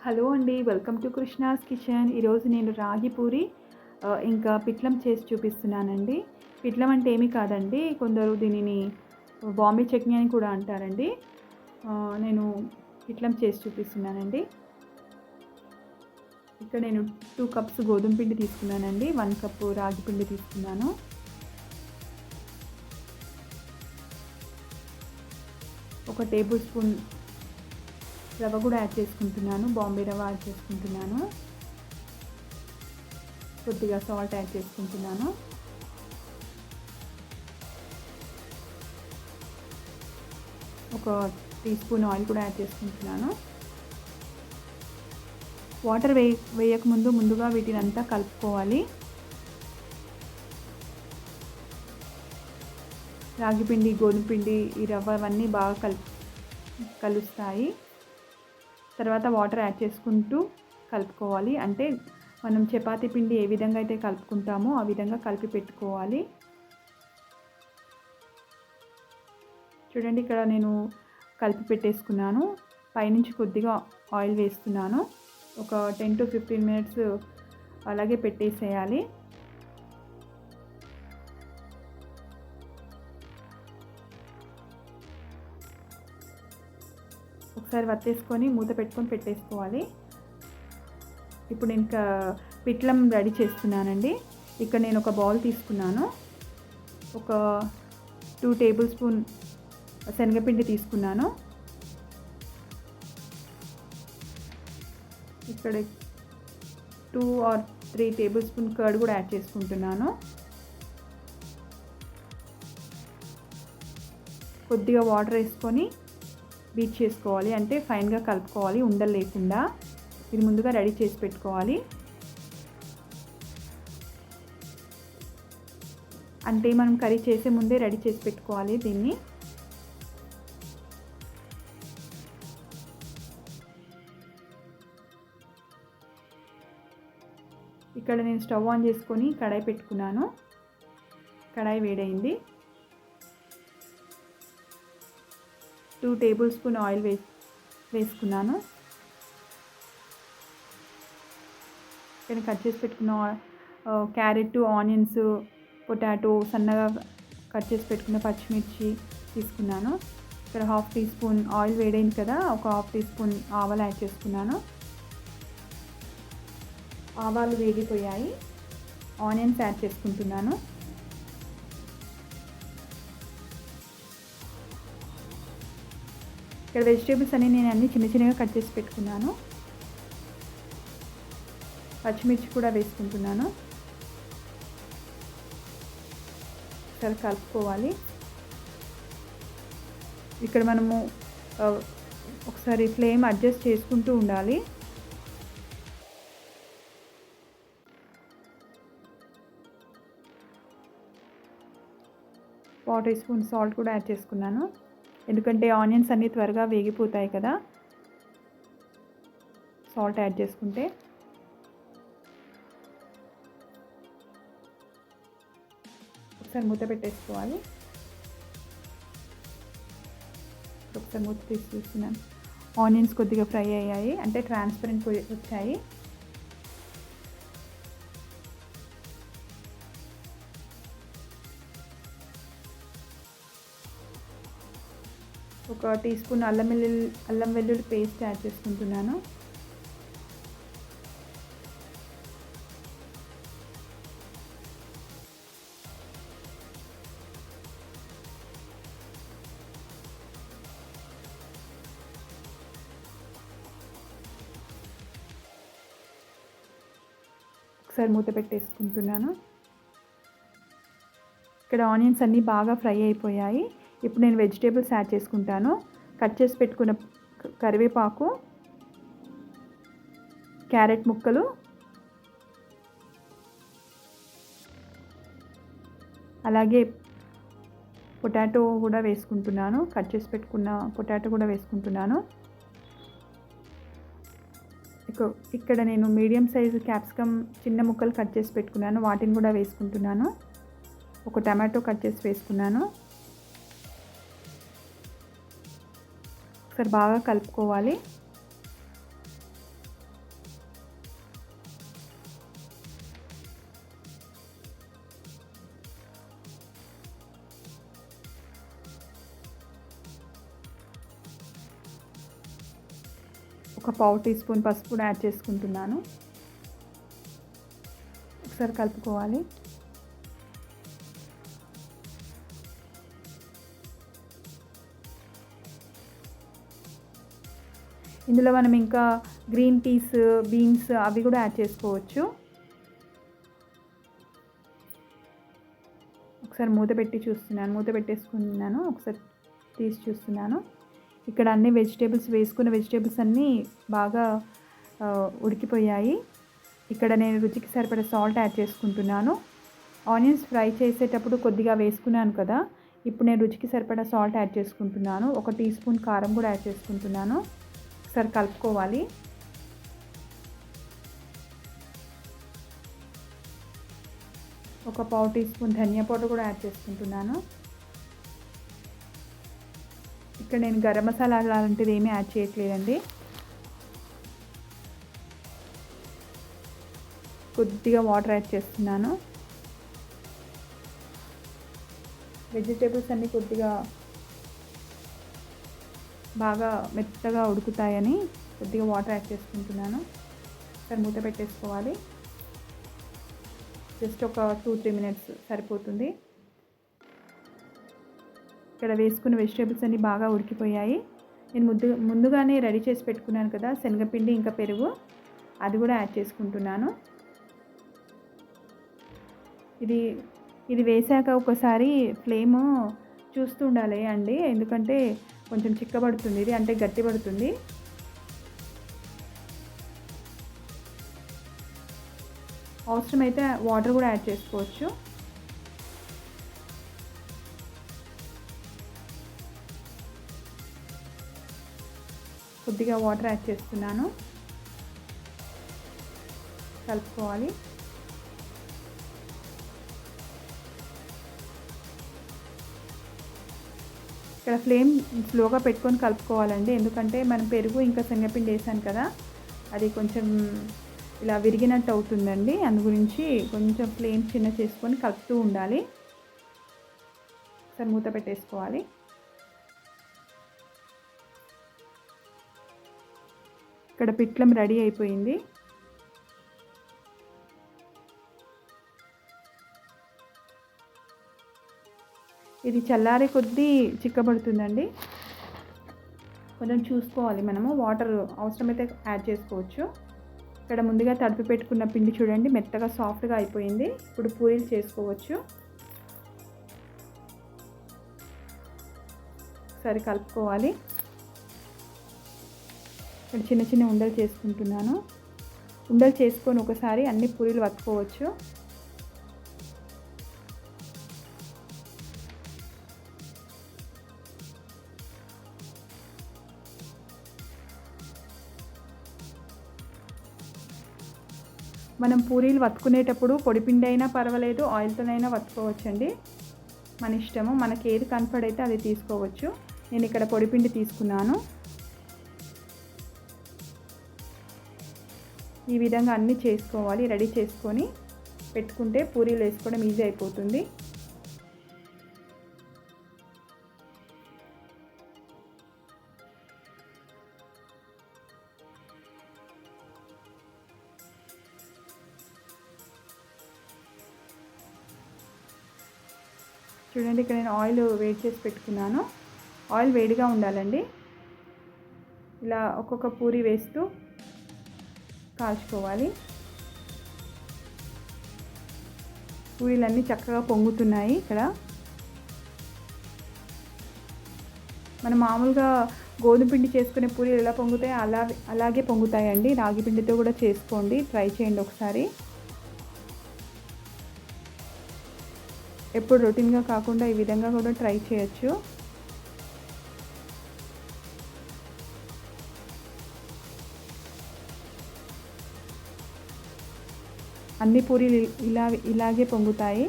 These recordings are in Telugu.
హలో అండి. Welcome to Krishna's kitchen. ఈరోజు నేను రాగి పూరి ఇంకా పిట్లం చేసి చూపిస్తున్నానండి. పిట్లం అంటే ఏమీ కాదండి. కొందరు దీనిని బాంబే చట్నీ అని కూడా అంటారండి. నేను పిట్లం చేసి చూపిస్తున్నానండి. ఇక్కడ నేను 2 కప్స్ గోధుమ పిండి తీసుకున్నానండి. 1 కప్పు రాగి పిండి తీసుకున్నాను. ఒక టేబుల్ స్పూన్ రవ్వ కూడా యాడ్ చేసుకుంటున్నాను. బాంబే రవ్వ యాడ్ చేసుకుంటున్నాను. కొద్దిగా సాల్ట్ యాడ్ చేసుకుంటున్నాను. ఒక టీ స్పూన్ ఆయిల్ కూడా యాడ్ చేసుకుంటున్నాను. వాటర్ వేయకముందు ముందుగా వీటిని అంతా కలుపుకోవాలి. రాగి పిండి, గోధుమ పిండి, ఈ రవ్వ అవన్నీ బాగా కలుస్తాయి. తర్వాత వాటర్ యాడ్ చేసుకుంటూ కలుపుకోవాలి. అంటే మనం చపాతీ పిండి ఏ విధంగా అయితే కలుపుకుంటామో ఆ విధంగా కలిపి పెట్టుకోవాలి. చూడండి, ఇక్కడ నేను కలిపి పెట్టేసుకున్నాను. పైనుంచి కొద్దిగా ఆయిల్ వేస్తున్నాను. ఒక 10 to 15 మినిట్స్ అలాగే పెట్టేసేయాలి. ఒకసారి వత్తేసుకొని మూత పెట్టుకొని పెట్టేసుకోవాలి. ఇప్పుడు నేను ఇంకా పిట్లం రెడీ చేస్తున్నానండి. ఇక్కడ నేను ఒక బౌల్ తీసుకున్నాను. ఒక 2 టేబుల్ స్పూన్ శనగపిండి తీసుకున్నాను. ఇక్కడ 2 or 3 టేబుల్ స్పూన్ కర్డ్ కూడా యాడ్ చేసుకుంటున్నాను. కొద్దిగా వాటర్ వేసుకొని బీట్ చేసుకోవాలి. అంటే ఫైన్గా కలుపుకోవాలి, ఉండలు లేకుండా. ఇది ముందుగా రెడీ చేసి పెట్టుకోవాలి. అంటే మనం కర్రీ చేసే ముందే రెడీ చేసి పెట్టుకోవాలి దీన్ని. ఇక్కడ నేను స్టవ్ ఆన్ చేసుకొని కడాయి పెట్టుకున్నాను. కడాయి వేడైంది. 2 టేబుల్ స్పూన్ ఆయిల్ వేసుకున్నాను. ఇక్కడ కట్ చేసి పెట్టుకున్న క్యారెట్, ఆనియన్స్, పొటాటో, సన్నగా కట్ చేసి పెట్టుకున్న పచ్చిమిర్చి తీసుకున్నాను. ఇక్కడ 1/2 టీ స్పూన్ ఆయిల్ వేడైంది కదా, ఒక 1/2 టీ స్పూన్ ఆవాలు యాడ్ చేసుకున్నాను. ఆవాలు వేగిపోయాయి. ఆనియన్స్ యాడ్ చేసుకుంటున్నాను. ఇక్కడ వెజిటేబుల్స్ అన్నీ నేను అన్నీ చిన్న చిన్నగా కట్ చేసి పెట్టుకున్నాను. పచ్చిమిర్చి కూడా వేసుకుంటున్నాను. ఒకసారి కలుపుకోవాలి. ఇక్కడ మనము ఒకసారి ఫ్లేమ్ అడ్జస్ట్ చేసుకుంటూ ఉండాలి. పావు టీ స్పూన్ సాల్ట్ కూడా యాడ్ చేసుకున్నాను. ఎందుకంటే ఆనియన్స్ అన్నీ త్వరగా వేగిపోతాయి కదా సాల్ట్ యాడ్ చేసుకుంటే. ఒకసారి మూత పెట్టేసుకోవాలి. ఒకసారి మూత తీసి చూస్తున్నాను. ఆనియన్స్ కొద్దిగా ఫ్రై అయ్యాయి, అంటే ట్రాన్స్పరెంట్ వచ్చాయి. ఒక టీ స్పూన్ అల్లం వెల్లుల్లి పేస్ట్ యాడ్ చేసుకుంటున్నాను. ఒకసారి మూత పెట్టేసుకుంటున్నాను. ఇక్కడ ఆనియన్స్ అన్నీ బాగా ఫ్రై అయిపోయాయి. ఇప్పుడు నేను వెజిటేబుల్స్ యాడ్ చేసుకుంటాను. కట్ చేసి పెట్టుకున్న కరివేపాకు, క్యారెట్ ముక్కలు, అలాగే పొటాటో కూడా వేసుకుంటున్నాను. కట్ చేసి పెట్టుకున్న పొటాటో కూడా వేసుకుంటున్నాను. ఇక్కడ నేను మీడియం సైజు క్యాప్సికమ్ చిన్న ముక్కలు కట్ చేసి పెట్టుకున్నాను. వాటిని కూడా వేసుకుంటున్నాను. ఒక టమాటో కట్ చేసి వేసుకున్నాను. ఒకసారి బాగా కలుపుకోవాలి. ఒక పావు టీ స్పూన్ పసుపు కూడా యాడ్ చేసుకుంటున్నాను. ఒకసారి కలుపుకోవాలి. ఇందులో మనం ఇంకా గ్రీన్ పీస్, బీన్స్ అవి కూడా యాడ్ చేసుకోవచ్చు. ఒకసారి మూత పెట్టి చూస్తున్నాను, మూత పెట్టేసుకున్నాను. ఒకసారి తీసి చూస్తున్నాను. ఇక్కడ అన్ని వెజిటేబుల్స్ వేసుకున్న వెజిటేబుల్స్ అన్నీ బాగా ఉడికిపోయాయి. ఇక్కడ నేను రుచికి సరిపడా సాల్ట్ యాడ్ చేసుకుంటున్నాను. ఆనియన్స్ ఫ్రై చేసేటప్పుడు కొద్దిగా వేసుకున్నాను కదా, ఇప్పుడు నేను రుచికి సరిపడా సాల్ట్ యాడ్ చేసుకుంటున్నాను. ఒక టీ స్పూన్ కారం కూడా యాడ్ చేసుకుంటున్నాను. ఒకసారి కలుపుకోవాలి. ఒక పావు టీ స్పూన్ ధనియా పౌడర్ కూడా యాడ్ చేసుకుంటున్నాను. ఇక్కడ నేను గరం మసాలా అలాంటిది ఏమీ యాడ్ చేయట్లేదండి. కొద్దిగా వాటర్ యాడ్ చేస్తున్నాను. వెజిటేబుల్స్ అన్నీ కొద్దిగా బాగా మెత్తగా ఉడుకుతాయని కొద్దిగా వాటర్ యాడ్ చేసుకుంటున్నాను. ఒకసారి మూత పెట్టేసుకోవాలి. జస్ట్ ఒక 2-3 మినిట్స్ సరిపోతుంది. ఇక్కడ వేసుకున్న వెజిటేబుల్స్ అన్నీ బాగా ఉడికిపోయాయి. నేను ముందుగానే రెడీ చేసి పెట్టుకున్నాను కదా శనగపిండి ఇంకా పెరుగు, అది కూడా యాడ్ చేసుకుంటున్నాను. ఇది వేసాక ఒకసారి ఫ్లేమ్ చూస్తూ ఉండాలి అండి, ఎందుకంటే కొంచెం చిక్కబడుతుంది ఇది, అంటే గట్టిపడుతుంది. అవసరమైతే వాటర్ కూడా యాడ్ చేసుకోవచ్చు. కొద్దిగా వాటర్ యాడ్ చేస్తున్నాను. కలుపుకోవాలి. ఇక్కడ ఫ్లేమ్ స్లోగా పెట్టుకొని కలుపుకోవాలండి, ఎందుకంటే మనం పెరుగు ఇంకా శనగపిండి వేసాను కదా, అది కొంచెం ఇలా విరిగినట్టు అవుతుందండి. అందు గురించి కొంచెం ఫ్లేమ్ చిన్న చేసుకొని కలుపుతూ ఉండాలి. ఒకసారి మూత పెట్టేసుకోవాలి. ఇక్కడ పిట్లం రెడీ అయిపోయింది. ఇది చల్లారే కొద్దీ చిక్కబడుతుందండి. కొంచెం చూసుకోవాలి మనము, వాటర్ అవసరమైతే యాడ్ చేసుకోవచ్చు. ఇక్కడ ముందుగా తడిపి పెట్టుకున్న పిండి చూడండి మెత్తగా సాఫ్ట్గా అయిపోయింది. ఇప్పుడు పూరీలు చేసుకోవచ్చు. ఒకసారి కలుపుకోవాలి. ఇక్కడ చిన్న చిన్న ఉండలు చేసుకుంటున్నాను. ఉండలు చేసుకొని ఒకసారి అన్ని పూరీలు వత్తుకోవచ్చు. మనం పూరీలు వత్తుకునేటప్పుడు పొడిపిండి అయినా పర్వాలేదు, ఆయిల్తోనైనా వత్తుకోవచ్చండి, మన ఇష్టము. మనకి ఏది కంఫర్ట్ అయితే అది తీసుకోవచ్చు. నేను ఇక్కడ పొడిపిండి తీసుకున్నాను. ఈ విధంగా అన్నీ చేసుకోవాలి. రెడీ చేసుకొని పెట్టుకుంటే పూరీలు వేసుకోవడం ఈజీ అయిపోతుంది. చూడండి, ఇక్కడ నేను ఆయిల్ వేడి చేసి పెట్టుకున్నాను. ఆయిల్ వేడిగా ఉండాలండి. ఇలా ఒక్కొక్క పూరి వేస్తూ కాల్చుకోవాలి. పూరీలన్నీ చక్కగా పొంగుతున్నాయి. ఇక్కడ మనం మామూలుగా గోధుమ పిండి చేసుకునే పూరీలు ఎలా పొంగుతాయి అలాగే పొంగుతాయండి. రాగి పిండితో కూడా చేసుకోండి, ట్రై చేయండి ఒకసారి. ఎప్పుడు రొటీన్గా కాకుండా ఈ విధంగా కూడా ట్రై చేయొచ్చు. అన్ని పూరీలు ఇలాగే పొంగుతాయి.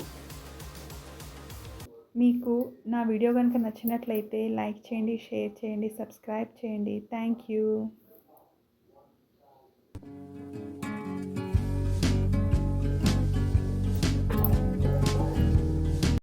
మీకు నా వీడియో కనుక నచ్చినట్లయితే లైక్ చేయండి, షేర్ చేయండి, సబ్స్క్రైబ్ చేయండి. Thank you.